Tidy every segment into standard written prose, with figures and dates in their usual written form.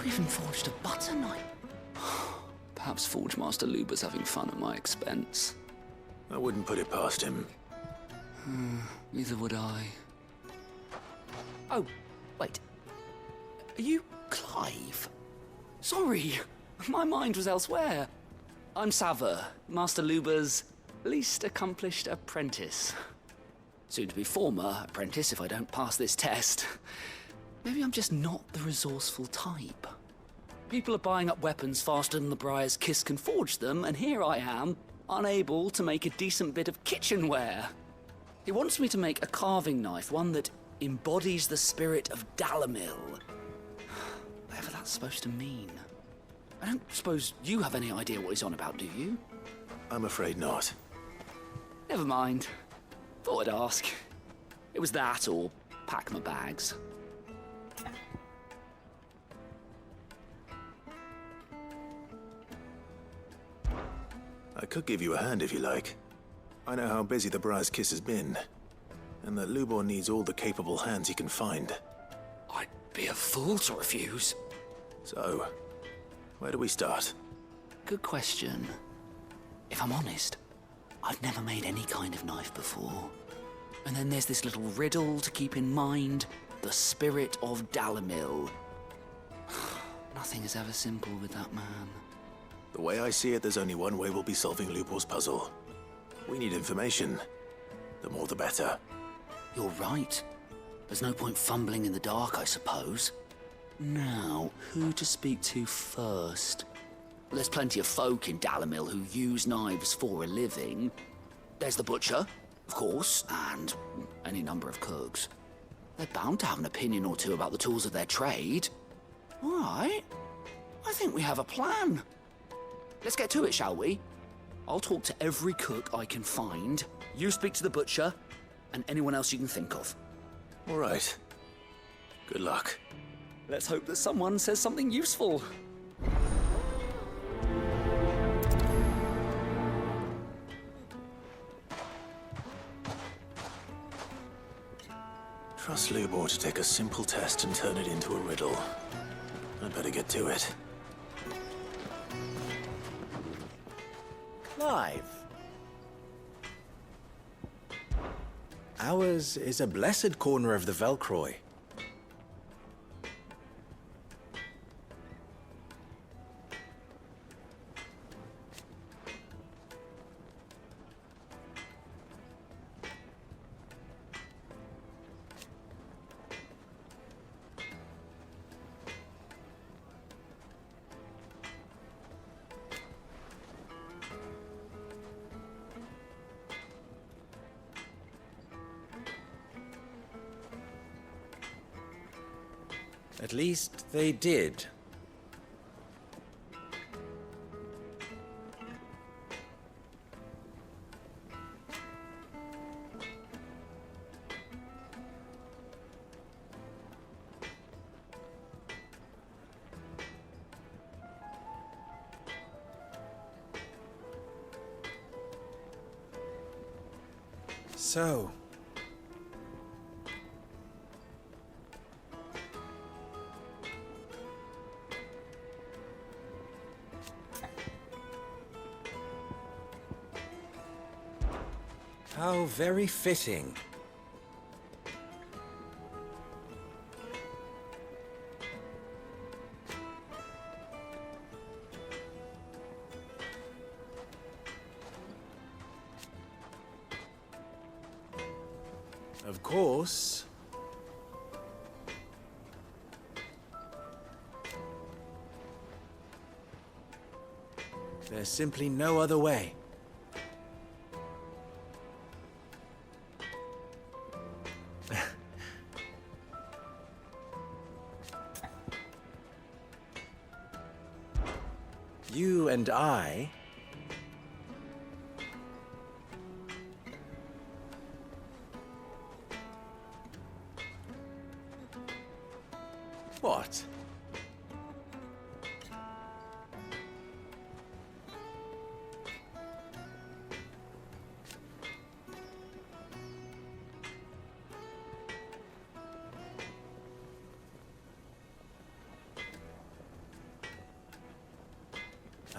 You even forged a butter knife. Perhaps Forge Master Luber's having fun at my expense. I wouldn't put it past him. Neither would I. Oh, wait. Are you Clive? Sorry, my mind was elsewhere. I'm Sava, Master Luber's least accomplished apprentice. Soon to be former apprentice if I don't pass this test. Maybe I'm just not the resourceful type. People are buying up weapons faster than the Briar's Kiss can forge them, and here I am, unable to make a decent bit of kitchenware. He wants me to make a carving knife, one that embodies the spirit of Dalamil. Whatever that's supposed to mean. I don't suppose you have any idea what he's on about, do you? I'm afraid not. Never mind. Thought I'd ask. It was that or pack my bags. I could give you a hand if you like. I know how busy the Briar's Kiss has been, and that Lubor needs all the capable hands he can find. I'd be a fool to refuse. So, where do we start? Good question. If I'm honest, I've never made any kind of knife before. And then there's this little riddle to keep in mind, the spirit of Dalamil. Nothing is ever simple with that man. The way I see it, there's only one way we'll be solving Lubor's puzzle. We need information. The more the better. You're right. There's no point fumbling in the dark, I suppose. Now, who to speak to first? Well, there's plenty of folk in Dalamil who use knives for a living. There's the butcher, of course, and any number of cooks. They're bound to have an opinion or two about the tools of their trade. All right. I think we have a plan. Let's get to it, shall we? I'll talk to every cook I can find. You speak to the butcher, and anyone else you can think of. All right. Good luck. Let's hope that someone says something useful. Trust Lubor to take a simple test and turn it into a riddle. I'd better get to it. Clive. Ours is a blessed corner of the Velcroy. At least they did. So, how very fitting. Of course. There's simply no other way. You and I... What?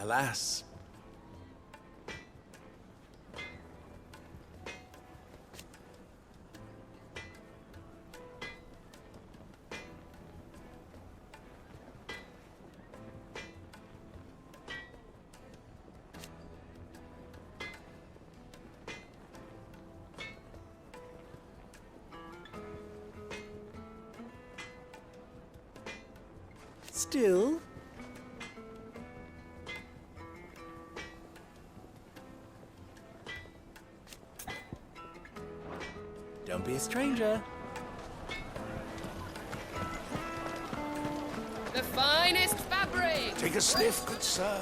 Alas. Still? Don't be a stranger. The finest fabric! Take a sniff, good sir.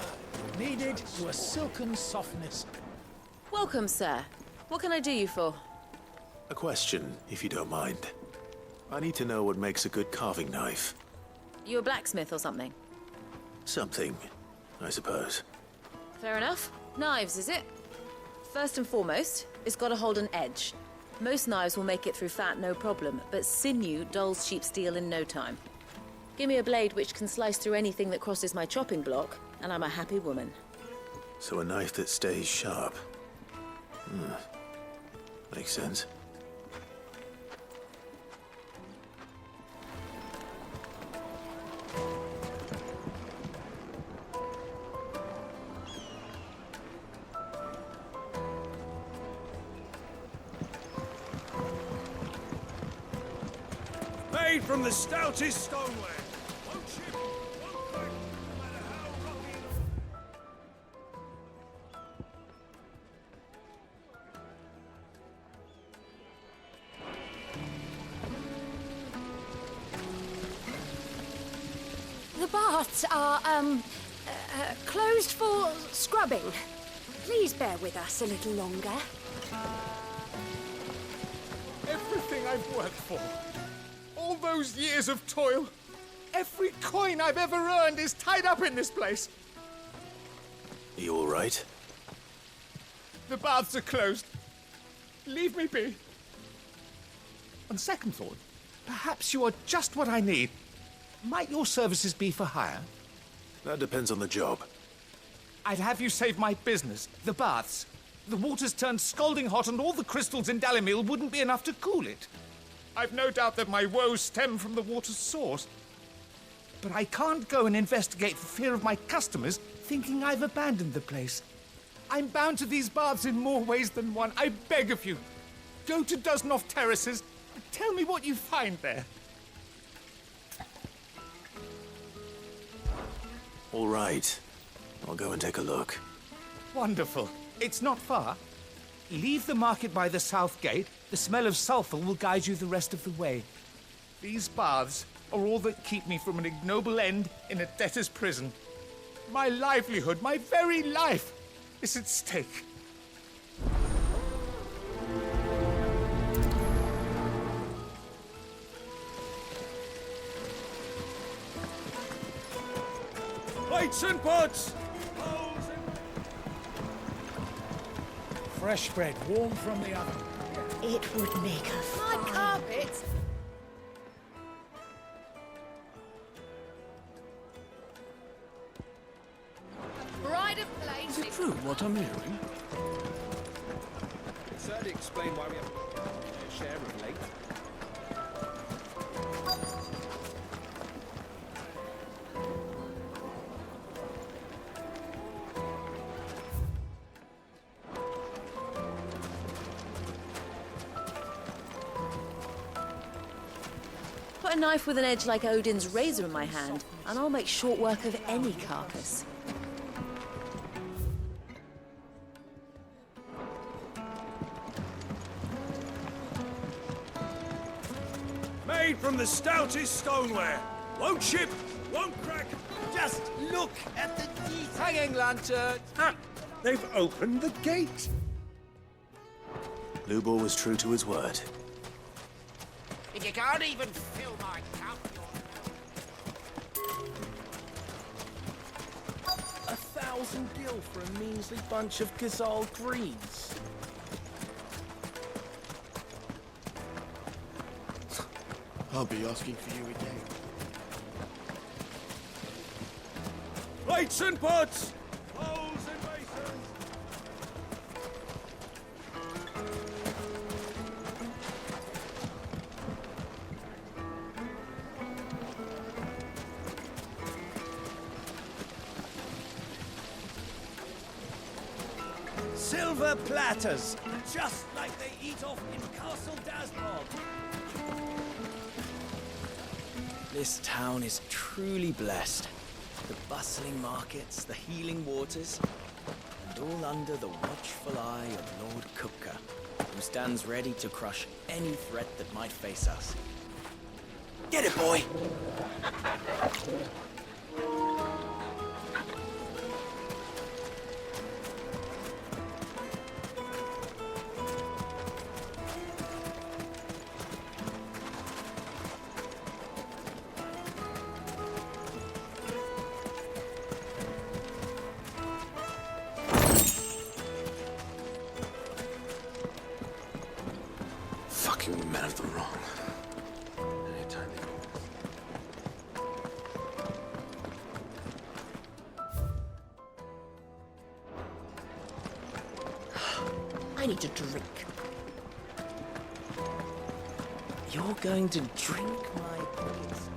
Needed to a silken softness. Welcome, sir. What can I do you for? A question, if you don't mind. I need to know what makes a good carving knife. You a blacksmith or something? Something, I suppose. Fair enough. Knives, is it? First and foremost, it's got to hold an edge. Most knives will make it through fat, no problem, but sinew dulls cheap steel in no time. Give me a blade which can slice through anything that crosses my chopping block, and I'm a happy woman. So a knife that stays sharp. Makes sense. Made from the stoutest stoneware. Won't chip, won't crack, no matter how rocky The baths are, closed for scrubbing. Please bear with us a little longer. Everything I've worked for. All those years of toil. Every coin I've ever earned is tied up in this place. You all right? The baths are closed. Leave me be. On second thought, perhaps you are just what I need. Might your services be for hire? That depends on the job. I'd have you save my business, the baths. The water's turned scalding hot and all the crystals in Dalimil wouldn't be enough to cool it. I've no doubt that my woes stem from the water's source. But I can't go and investigate for fear of my customers thinking I've abandoned the place. I'm bound to these baths in more ways than one. I beg of you. Go to Dusnoff Terraces and tell me what you find there. All right. I'll go and take a look. Wonderful. It's not far. Leave the market by the south gate. The smell of sulfur will guide you the rest of the way. These baths are all that keep me from an ignoble end in a debtor's prison. My livelihood, my very life, is at stake. Plates and pots! Fresh bread, warm from the oven. It would make a My fine... carpet! Pride of place. Is it true what I'm hearing? Certainly explain why we have a share of late. Put a knife with an edge like Odin's razor in my hand, and I'll make short work of any carcass. Made from the stoutest stoneware. Won't chip, won't crack. Just look at the detail. Hanging lantern! Ah, they've opened the gate. Lubor was true to his word. If you can't even fill my cup, 1,000 gil for a measly bunch of Gazal greens. I'll be asking for you again. Plates and pots! silver platters, just like they eat off in Castle Dasbog. This town is truly blessed. The bustling markets, the healing waters, and all under the watchful eye of Lord Kupka, who stands ready to crush any threat that might face us. Get it, boy! Fucking men of the wrong. Anytime they I need a drink. You're going to drink my poison?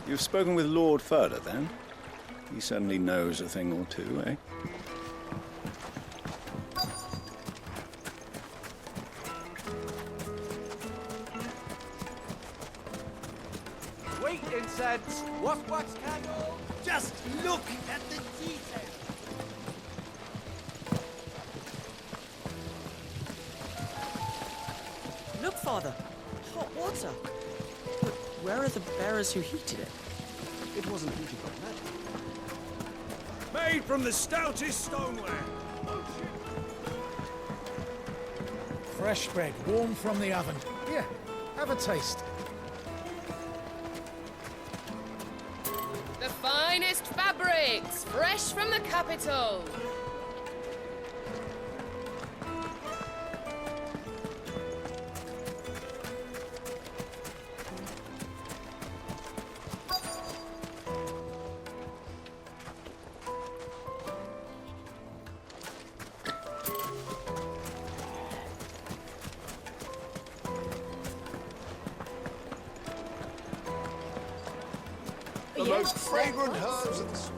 You've spoken with Lord Furder, then? He certainly knows a thing or two, eh? Sweet incense, wax candle. Just look at the detail. Look, Father. Hot water. But where are the bearers who heated it? It wasn't heated by magic. Made from the stoutest stoneware. Fresh bread, warm from the oven. Here, have a taste. The finest fabrics, fresh from the capital. The most fragrant herbs and spices.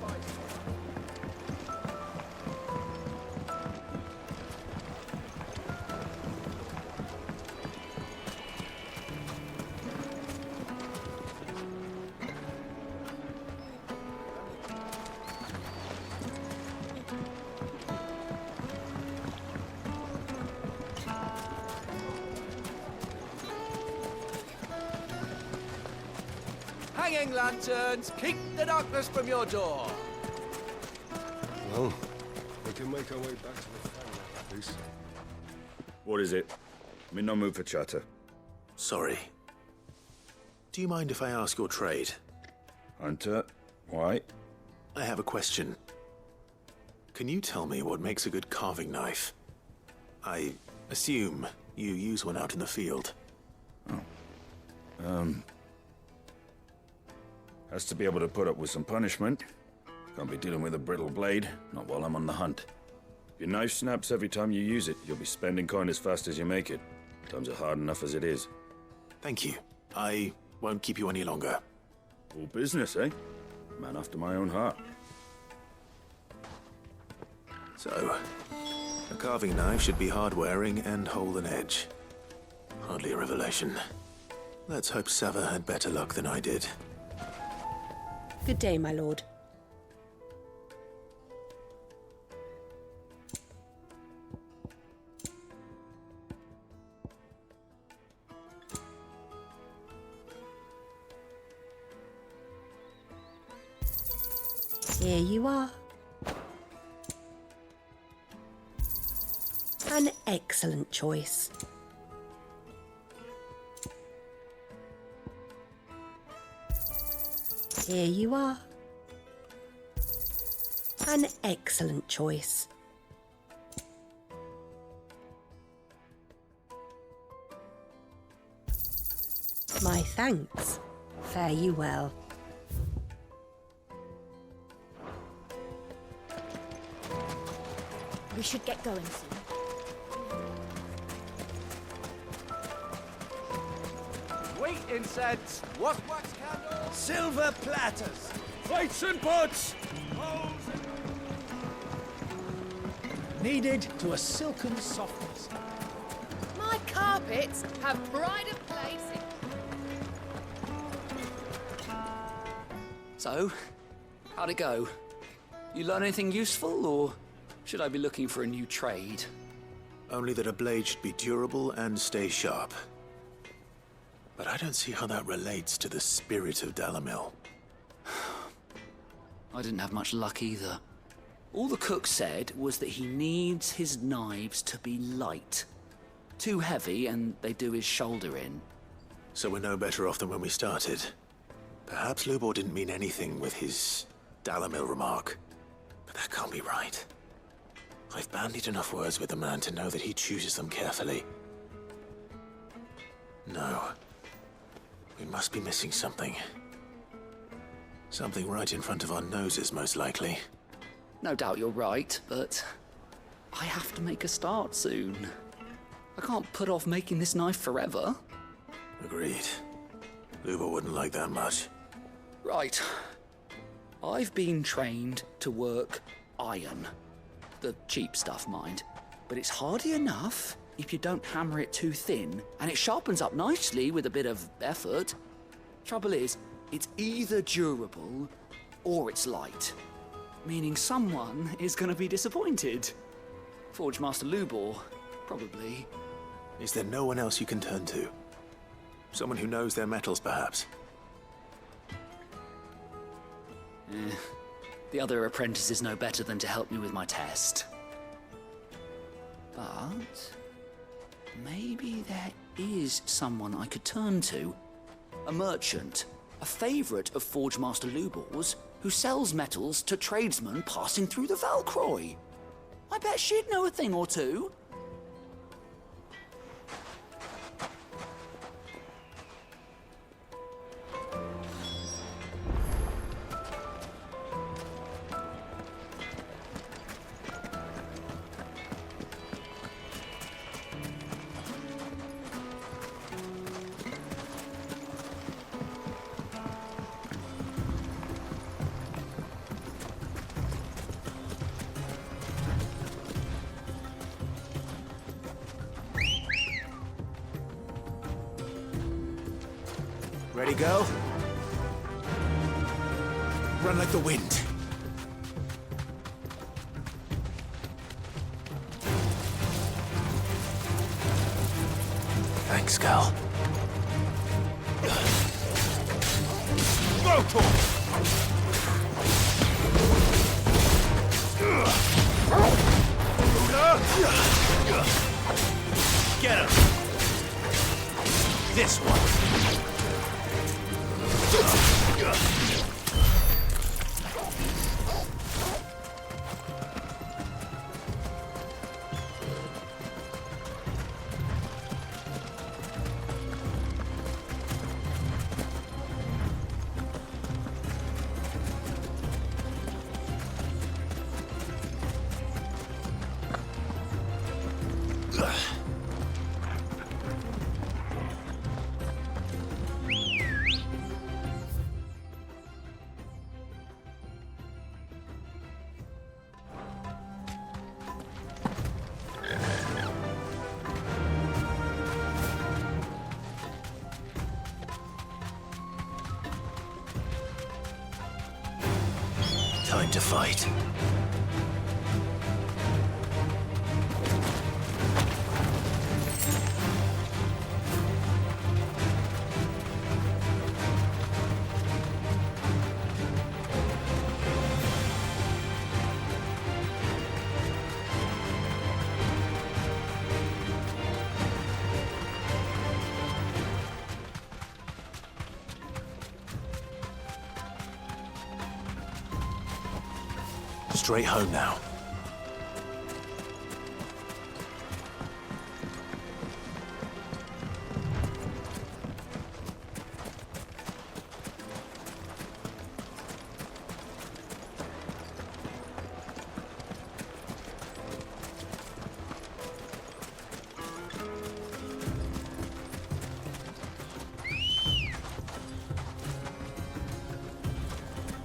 Hanging lanterns, keep the darkness from your door. Well, we can make our way back to the family, please. What is it? I'm in no mood for chatter. Sorry. Do you mind if I ask your trade? Hunter, why? I have a question. Can you tell me what makes a good carving knife? I assume you use one out in the field. Has to be able to put up with some punishment. Can't be dealing with a brittle blade, not while I'm on the hunt. If your knife snaps every time you use it, you'll be spending coin as fast as you make it. Times are hard enough as it is. Thank you. I won't keep you any longer. All business, eh? Man after my own heart. So, a carving knife should be hard-wearing and hold an edge. Hardly a revelation. Let's hope Sava had better luck than I did. Good day, my lord. Here you are. An excellent choice. Here you are. An excellent choice. My thanks. Fare you well. We should get going soon. Wheat incense, wax candles, Silver platters! plates and pots. Kneaded to a silken softness. My carpets have pride of place in. So, how'd it go? You learn anything useful, or should I be looking for a new trade? Only that a blade should be durable and stay sharp. But I don't see how that relates to the spirit of Dalamil. I didn't have much luck either. All the cook said was that he needs his knives to be light. Too heavy and they do his shoulder in. So we're no better off than when we started. Perhaps Lubor didn't mean anything with his Dalamil remark. But that can't be right. I've bandied enough words with the man to know that he chooses them carefully. No. We must be missing something. Something right in front of our noses, most likely. No doubt you're right, but I have to make a start soon. I can't put off making this knife forever. Agreed. Lubor wouldn't like that much. Right. I've been trained to work iron. The cheap stuff, mind. But it's hardy enough if you don't hammer it too thin, and it sharpens up nicely with a bit of effort. Trouble is, it's either durable or it's light. Meaning someone is going to be disappointed. Forge Master Lubor, probably. Is there no one else you can turn to? Someone who knows their metals, perhaps? The other apprentices know better than to help me with my test. But maybe there is someone I could turn to. A merchant, a favourite of Forge Master Lubor's, who sells metals to tradesmen passing through the Valcroy. I bet she'd know a thing or two. Ready, go? Run like the wind. Thanks, Cal. Get him! This one! Time to fight. straight home now.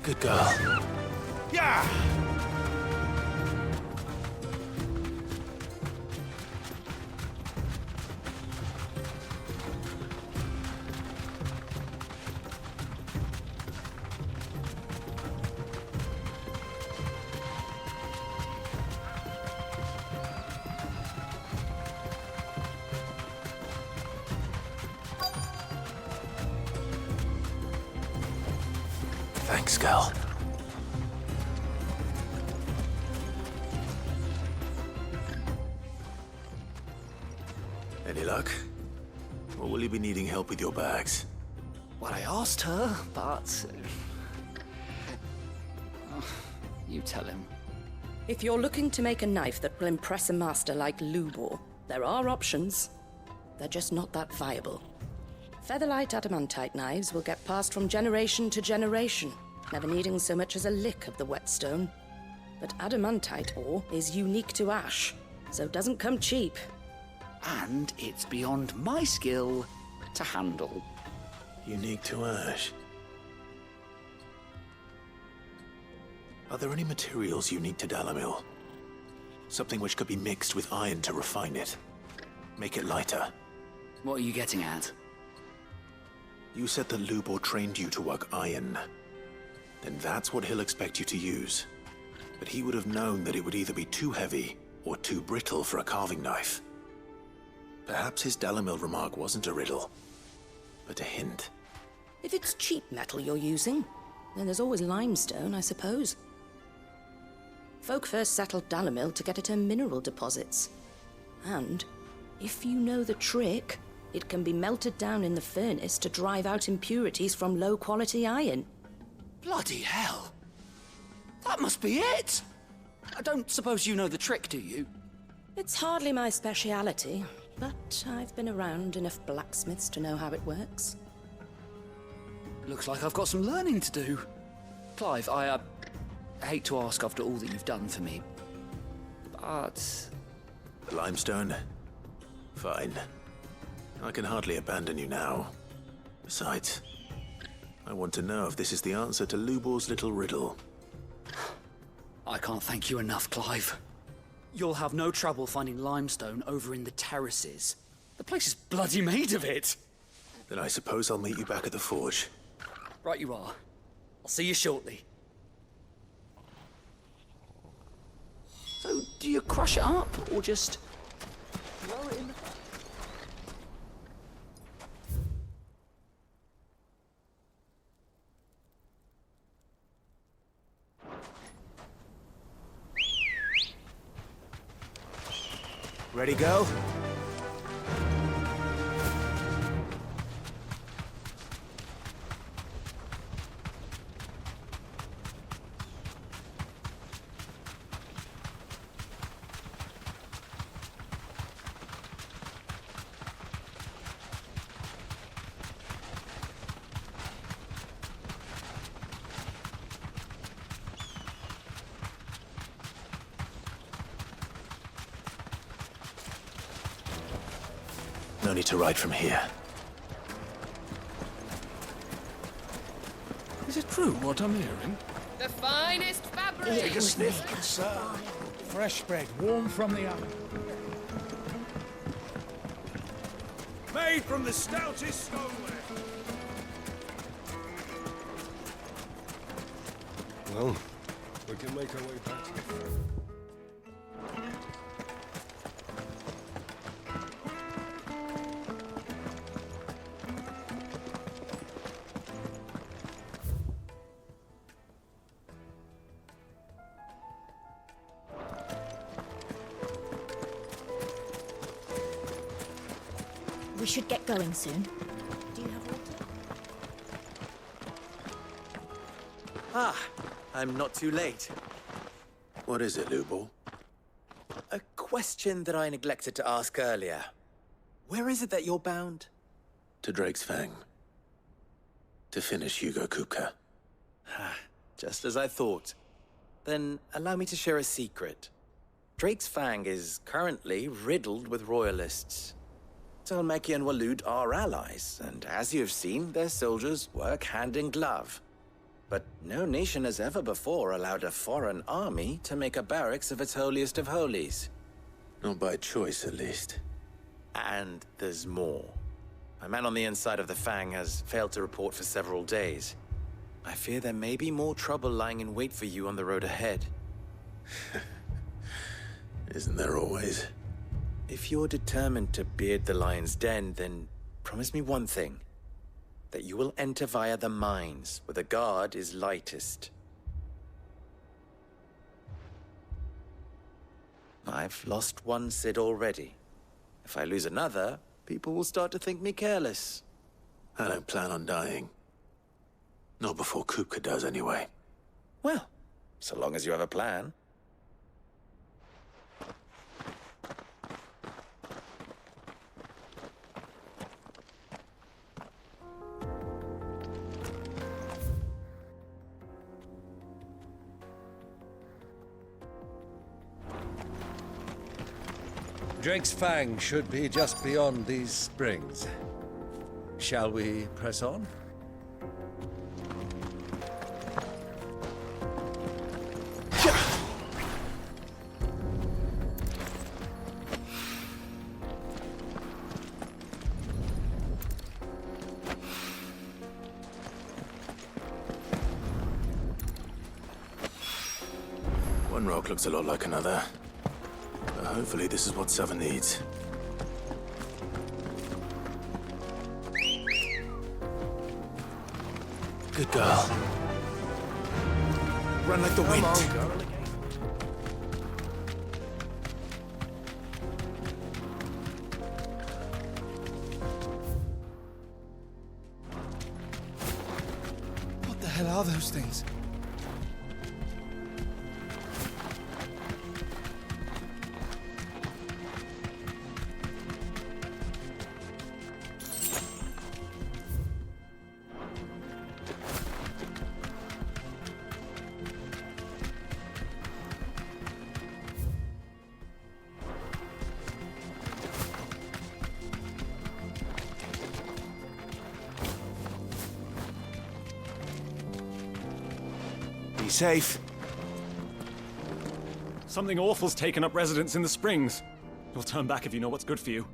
Good girl. Yeah! Thanks, girl. Any luck? Or will you be needing help with your bags? Well, I asked her, but... you tell him. If you're looking to make a knife that will impress a master like Lubor, there are options. They're just not that viable. Featherlight adamantite knives will get passed from generation to generation, never needing so much as a lick of the whetstone. But adamantite ore is unique to ash, so it doesn't come cheap. And it's beyond my skill to handle. Unique to ash. Are there any materials unique to Dalamil? Something which could be mixed with iron to refine it. Make it lighter. What are you getting at? You said that Lubor trained you to work iron. Then that's what he'll expect you to use. But he would have known that it would either be too heavy or too brittle for a carving knife. Perhaps his Dalamil remark wasn't a riddle, but a hint. If it's cheap metal you're using, then there's always limestone, I suppose. Folk first settled Dalamil to get at her mineral deposits. And, if you know the trick, it can be melted down in the furnace to drive out impurities from low-quality iron. Bloody hell! That must be it! I don't suppose you know the trick, do you? It's hardly my speciality, but I've been around enough blacksmiths to know how it works. Looks like I've got some learning to do. Clive, I hate to ask after all that you've done for me, but... Limestone? Fine. I can hardly abandon you now. Besides, I want to know if this is the answer to Lubor's little riddle. I can't thank you enough, Clive. You'll have no trouble finding limestone over in the terraces. The place is bloody made of it. Then I suppose I'll meet you back at the forge. Right you are. I'll see you shortly. So, do you crush it up, or just throw it in the... Ready, go? No need to ride from here. Is it true what I'm hearing? The finest fabric. Take a sniff, sir. Fresh bread, warm from the oven. Made from the stoutest stoneware. Well, we can make our way back to the front. We should get going soon. Do you have water? Ah, I'm not too late. What is it, Lubor? A question that I neglected to ask earlier. Where is it that you're bound? To Drake's Fang. To finish Hugo Kupka. Just as I thought. Then allow me to share a secret. Drake's Fang is currently riddled with royalists. Talmeki and Walud are allies, and as you have seen, their soldiers work hand in glove. But no nation has ever before allowed a foreign army to make a barracks of its holiest of holies. Not by choice, at least. And there's more. A man on the inside of the Fang has failed to report for several days. I fear there may be more trouble lying in wait for you on the road ahead. Isn't there always? If you're determined to beard the lion's den, then promise me one thing. That you will enter via the mines, where the guard is lightest. I've lost one Cid already. If I lose another, people will start to think me careless. I don't plan on dying. Not before Kupka does, anyway. Well, so long as you have a plan. Drake's Fang should be just beyond these springs. Shall we press on? One rock looks a lot like another. But hopefully this is what Sava needs. Good girl. Run like the wind. What the hell are those things? Be safe. Something awful's taken up residence in the springs. You'll turn back if you know what's good for you.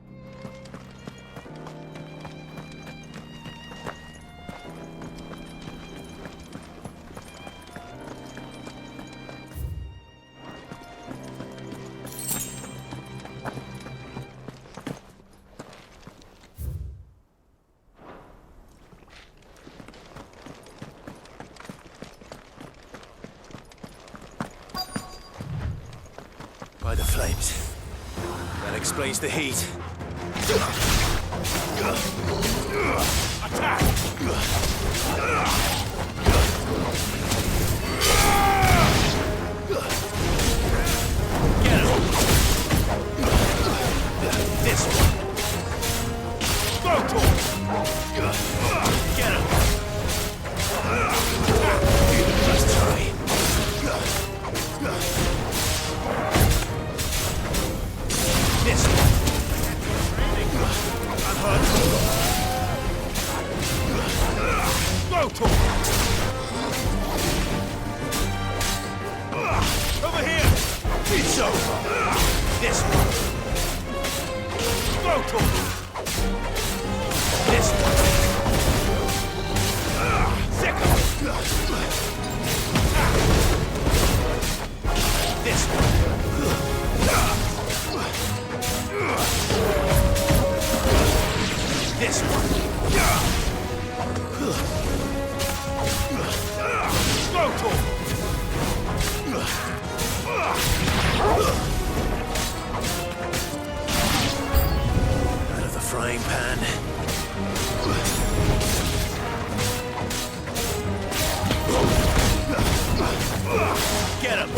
By the flames. That explains the heat. Attack! Get him! This one. Go to him! Get him! Let's try. This one. I'm hurt. Go to him! Over here! It's over! This one. Go to him! This one. Sick of it! This one. This one. Go to him! Out of the frying pan. Get him!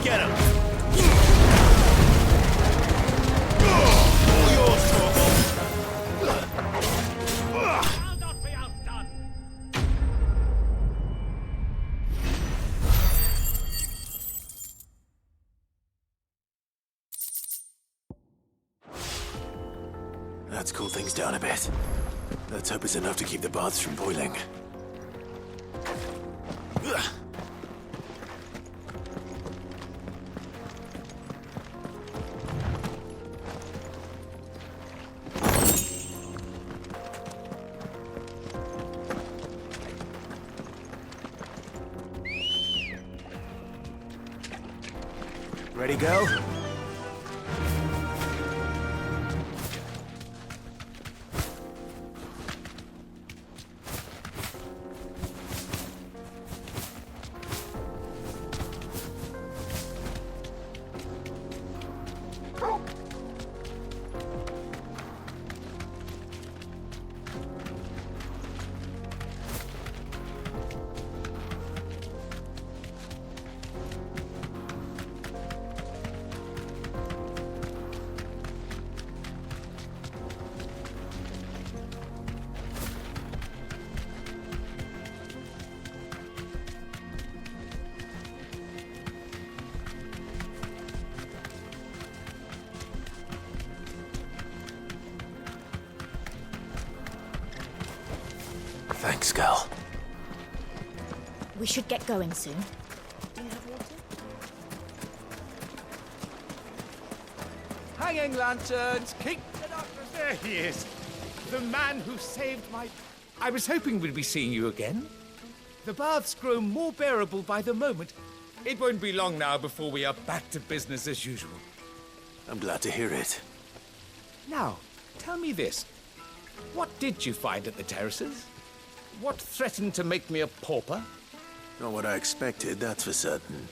Get him! I'll not be outdone. That's cooled things down a bit. Let's hope it's enough to keep the baths from boiling. Ready, go? Thanks, girl. We should get going soon. Hanging lanterns, keep it up. There he is. The man who saved my... I was hoping we'd be seeing you again. The baths grow more bearable by the moment. It won't be long now before we are back to business as usual. I'm glad to hear it. Now, tell me this. What did you find at the terraces? What threatened to make me a pauper? Not what I expected, that's for certain.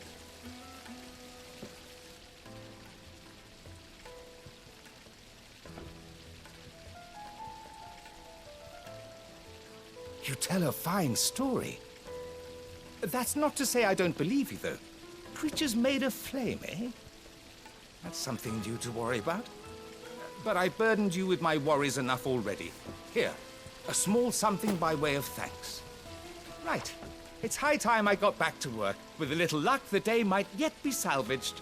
You tell a fine story. That's not to say I don't believe you, though. Creatures made of flame, eh? That's something new to worry about. But I burdened you with my worries enough already. Here, a small something by way of thanks. Right. It's high time I got back to work. With a little luck, the day might yet be salvaged.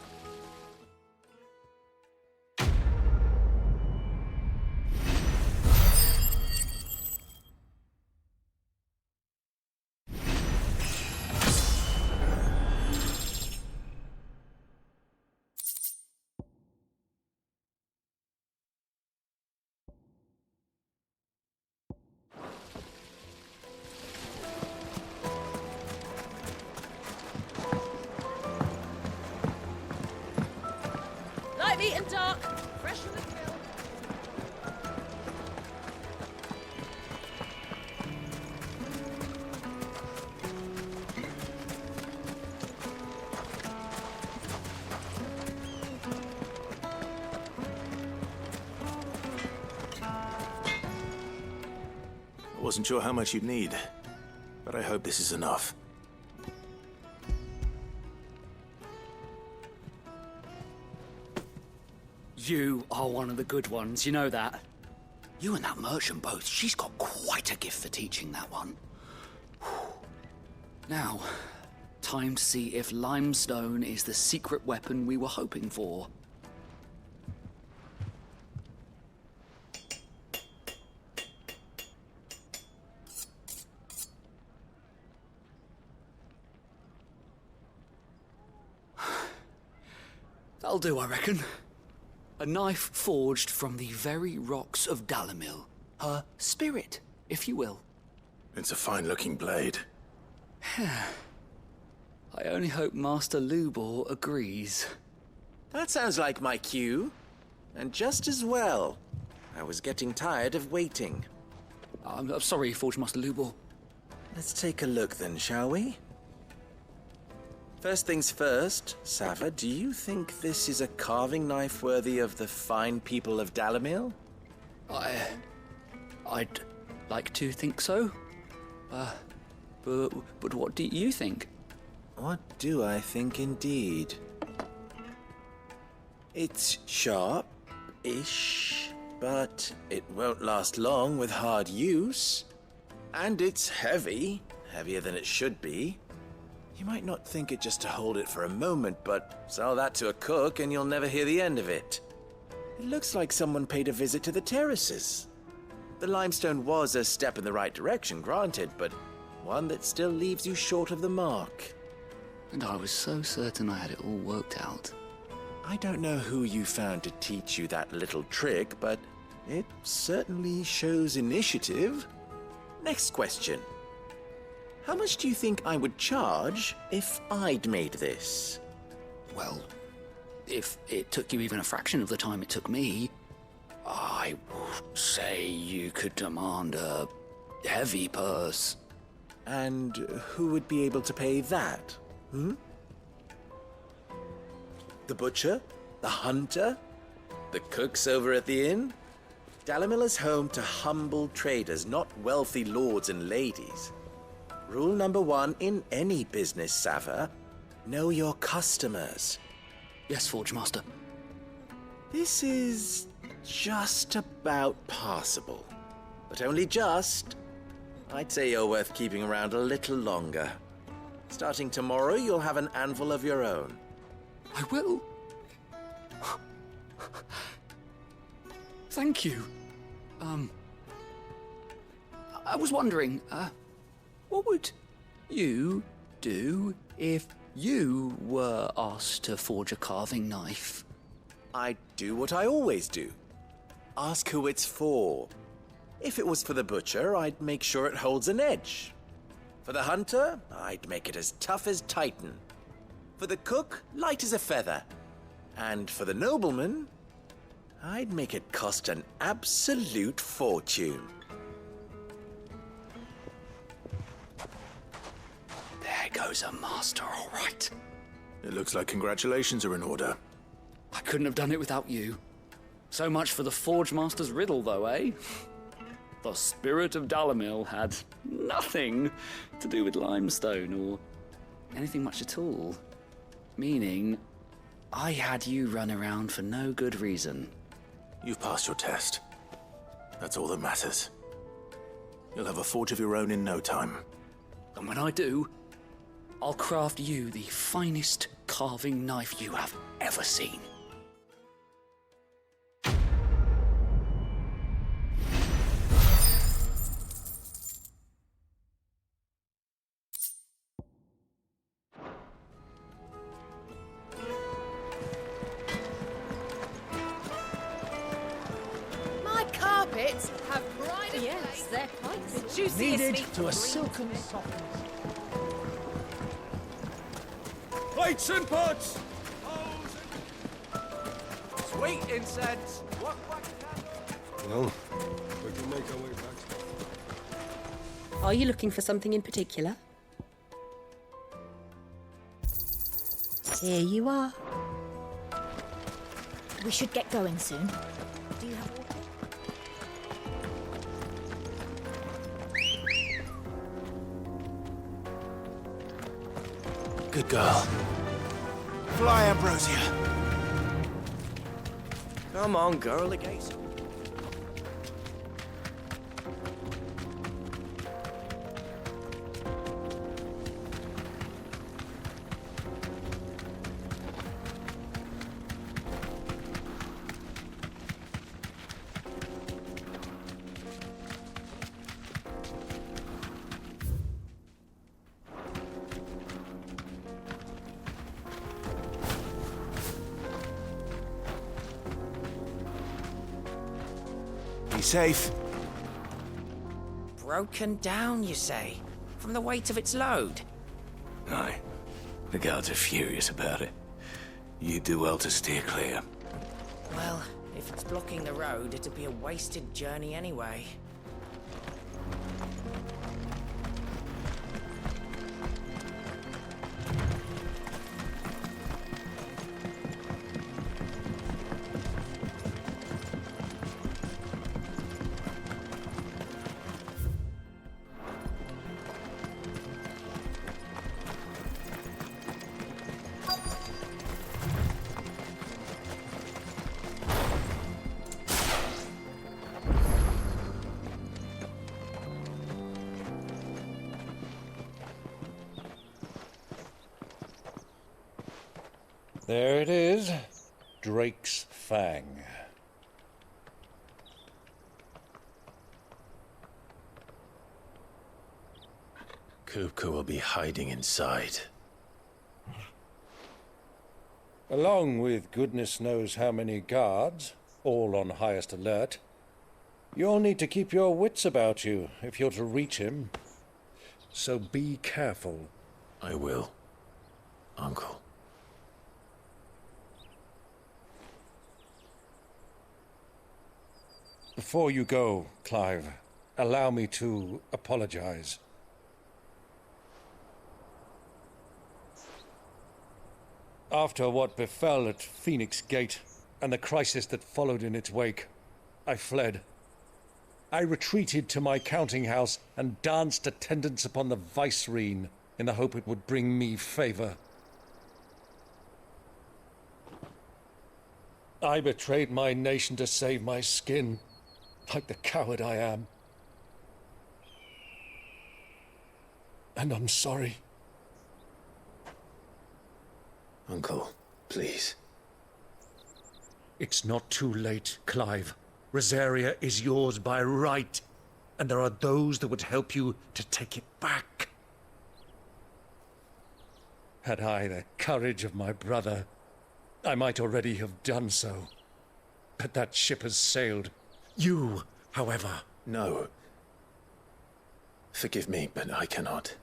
Light meat and dark, fresh from the grill. I wasn't sure how much you'd need, but I hope this is enough. You are one of the good ones, you know that. You and that merchant both, she's got quite a gift for teaching that one. Now, time to see if limestone is the secret weapon we were hoping for. That'll do, I reckon. A knife forged from the very rocks of Dalimil. Her spirit, if you will. It's a fine-looking blade. I only hope Master Lubor agrees. That sounds like my cue. And just as well. I was getting tired of waiting. I'm sorry, Forge Master Lubor. Let's take a look then, shall we? First things first, Sava, do you think this is a carving knife worthy of the fine people of Dalimil? I'd like to think so. But what do you think? What do I think indeed? It's sharp-ish, but it won't last long with hard use. And it's heavy, heavier than it should be. You might not think it just to hold it for a moment, but sell that to a cook and you'll never hear the end of it. It looks like someone paid a visit to the terraces. The limestone was a step in the right direction, granted, but one that still leaves you short of the mark. And I was so certain I had it all worked out. I don't know who you found to teach you that little trick, but it certainly shows initiative. Next question. How much do you think I would charge if I'd made this? Well, if it took you even a fraction of the time it took me, I would say you could demand a heavy purse. And who would be able to pay that? The butcher? The hunter? The cooks over at the inn? Dalimil is home to humble traders, not wealthy lords and ladies. Rule number 1 in any business, Sava: know your customers. Yes, Forge Master. This is just about passable. But only just. I'd say you're worth keeping around a little longer. Starting tomorrow, you'll have an anvil of your own. I will. Thank you. I was wondering, what would you do if you were asked to forge a carving knife? I'd do what I always do. Ask who it's for. If it was for the butcher, I'd make sure it holds an edge. For the hunter, I'd make it as tough as Titan. For the cook, light as a feather. And for the nobleman, I'd make it cost an absolute fortune. There goes a master, all right. It looks like congratulations are in order. I couldn't have done it without you. So much for the Forge Master's riddle, though, eh? The spirit of Dalimil had nothing to do with limestone or anything much at all. Meaning, I had you run around for no good reason. You've passed your test. That's all that matters. You'll have a forge of your own in no time. And when I do, I'll craft you the finest carving knife you have ever seen. My carpets have pride of Yes, place. they're quite The juiciest Needed meat to a green silken softness. Plates and pots! Sweet incense! Well, we can make our way back. Are you looking for something in particular? Here you are. We should get going soon. Do you have water? Good girl. Fly, Ambrosia. Come on, girl, against. Be safe. Broken down, you say? From the weight of its load? Aye. The guards are furious about it. You do well to steer clear. Well, if it's blocking the road, it'd be a wasted journey anyway. There it is. Drake's Fang. Kupka will be hiding inside. Along with goodness knows how many guards, all on highest alert. You'll need to keep your wits about you if you're to reach him. So be careful. I will, Uncle. Before you go, Clive, allow me to apologize. After what befell at Phoenix Gate and the crisis that followed in its wake, I fled. I retreated to my counting house and danced attendance upon the vicereine in the hope it would bring me favor. I betrayed my nation to save my skin, like the coward I am. And I'm sorry. Uncle, please. It's not too late, Clive. Rosaria is yours by right, and there are those that would help you to take it back. Had I the courage of my brother, I might already have done so. But that ship has sailed. You, however... No. Forgive me, but I cannot.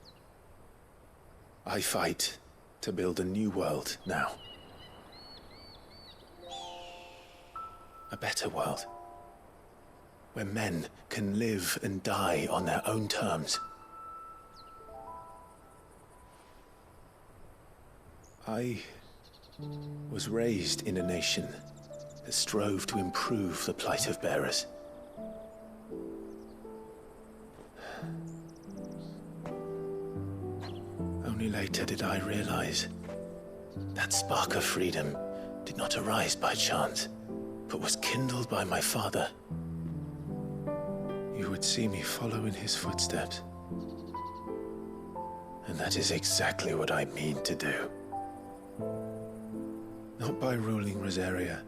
I fight to build a new world now. A better world. Where men can live and die on their own terms. I was raised in a nation that strove to improve the plight of bearers. Only later did I realize that spark of freedom did not arise by chance, but was kindled by my father. You would see me follow in his footsteps. And that is exactly what I mean to do. Not by ruling Rosaria,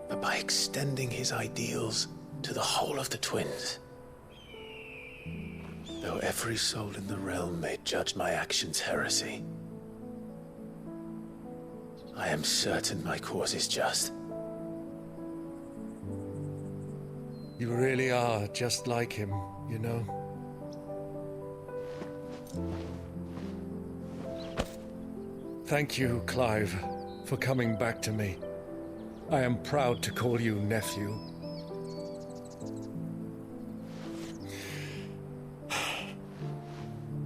but by extending his ideals to the whole of the twins. Though every soul in the realm may judge my actions heresy, I am certain my cause is just. You really are just like him, you know? Thank you, Clive, for coming back to me. I am proud to call you nephew.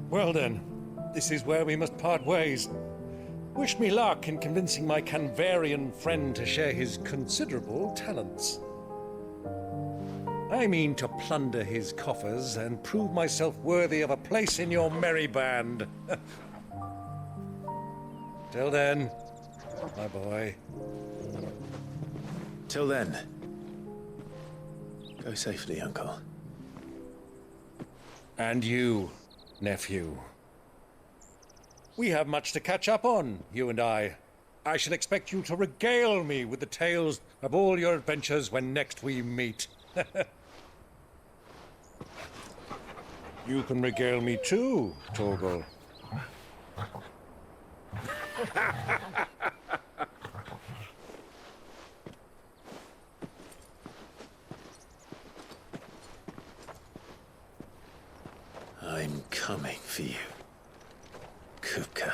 Well then, this is where we must part ways. Wish me luck in convincing my Canvarian friend to share his considerable talents. I mean to plunder his coffers and prove myself worthy of a place in your merry band. Till then, my boy. Till then, go safely, Uncle. And you, nephew. We have much to catch up on, you and I. I shall expect you to regale me with the tales of all your adventures when next we meet. You can regale me too, Torgal. I'm coming for you, Kupka.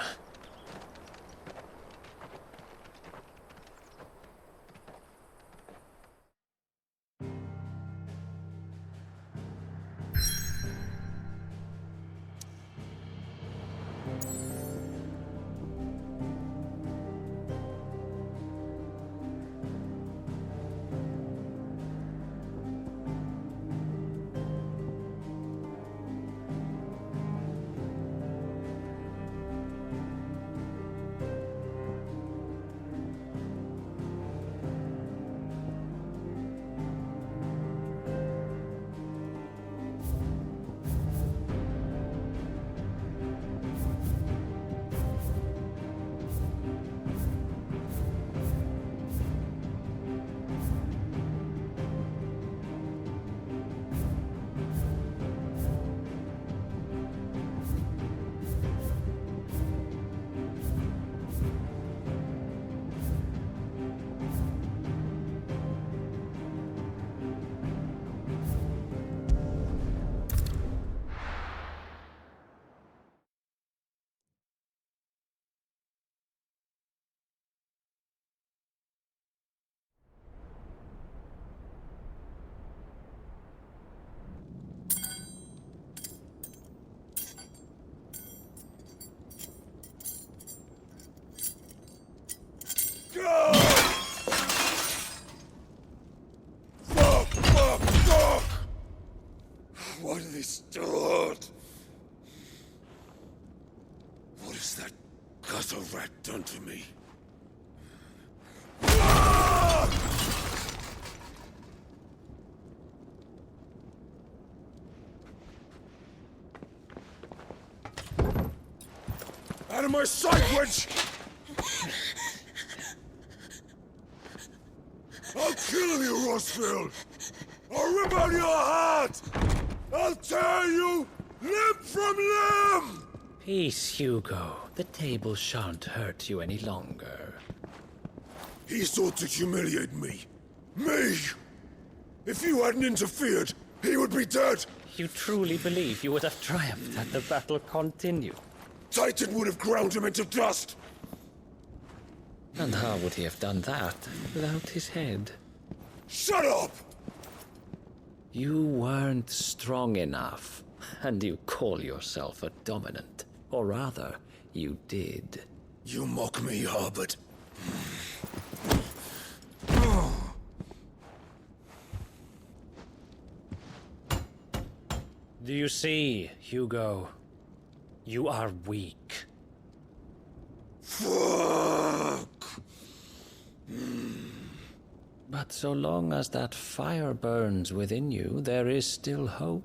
has that gutter rat done to me? Out of my sight, witch! I'll kill you, Rossfield! I'll rip out your heart! I'll tear you limb from limb! Peace, Hugo. The table shan't hurt you any longer. He sought to humiliate me. Me! If you hadn't interfered, he would be dead! You truly believe you would have triumphed had the battle continued? Titan would have ground him into dust! And how would he have done that without his head? Shut up! You weren't strong enough, and you call yourself a dominant. Or rather, you did. You mock me, Harbert. Do you see, Hugo? You are weak. Fuck! But so long as that fire burns within you, there is still hope.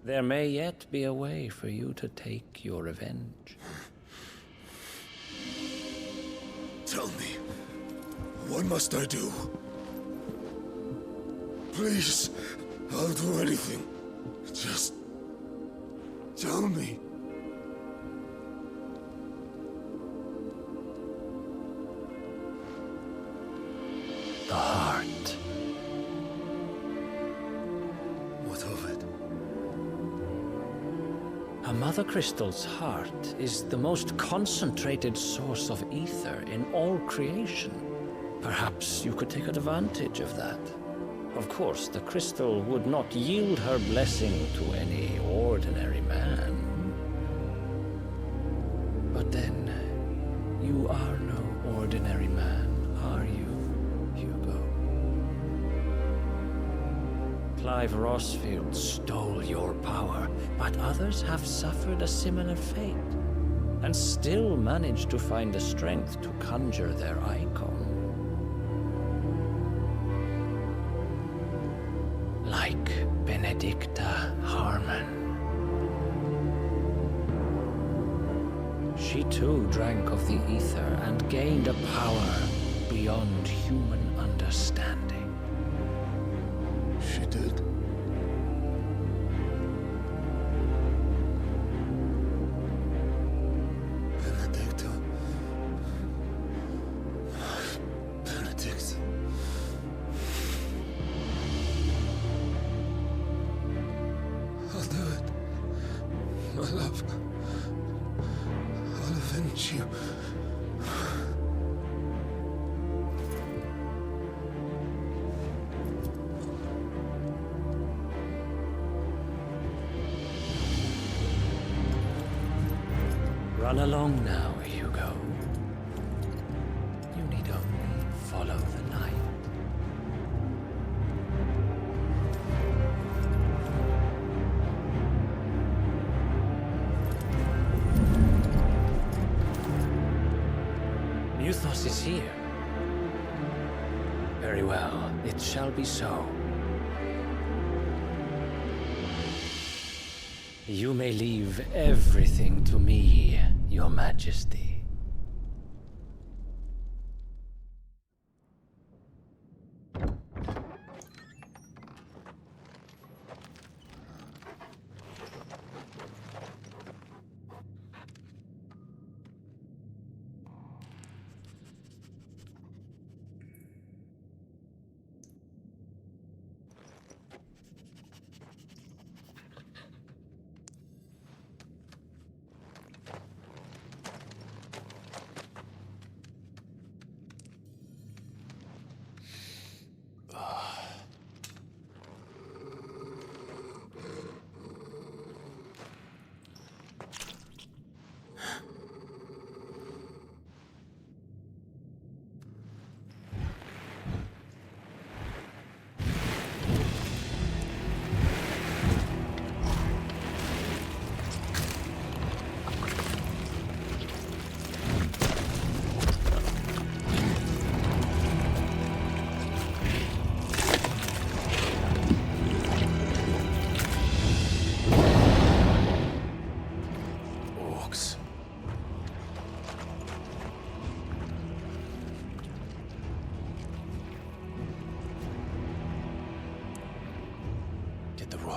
There may yet be a way for you to take your revenge. Tell me, what must I do? Please, I'll do anything. Just tell me. The heart. What of it? A Mother Crystal's heart is the most concentrated source of ether in all creation. Perhaps you could take advantage of that. Of course, the crystal would not yield her blessing to any ordinary man. But then, you are no ordinary man, are you, Hugo? Clive Rossfield stole your power, but others have suffered a similar fate, and still managed to find the strength to conjure their icon. Like Benedicta Harmon. She too drank of the ether and gained a power beyond human understanding. She did? Benedicta. Benedict. I'll do it. My love. I'll avenge you. Run along now, Hugo. You need only follow the night. Muthos is here. Very well, it shall be so. You may leave everything to me, Your Majesty.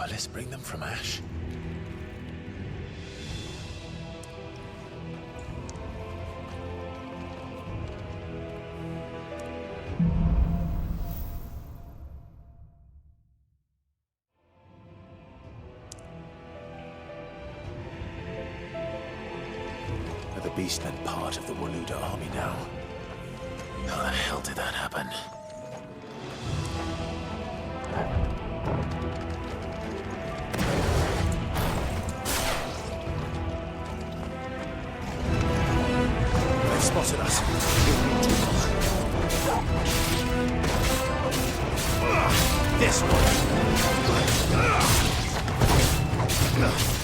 wireless bring them from Ash? Are the Beastmen part of the Waluda army now? How the hell did that happen? They've spotted us. This one.